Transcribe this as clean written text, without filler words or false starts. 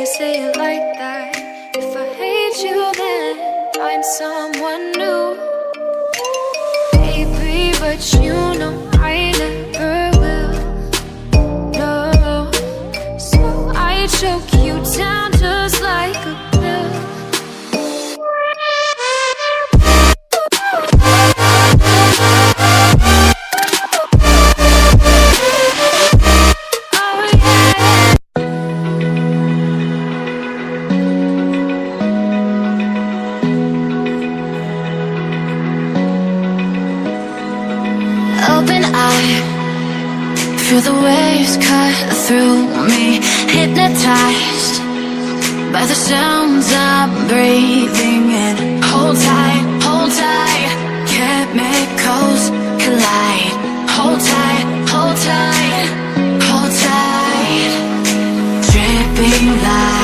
you say it like that? If I hate you, then find someone new. Baby, but you know I never will. No, so I choke you down just like a pill. Open eye, feel the waves cut through me. Hypnotized by the sounds I'm breathing in. Hold tight, hold tight. Chemicals collide. Hold tight, hold tight, hold tight. Dripping light.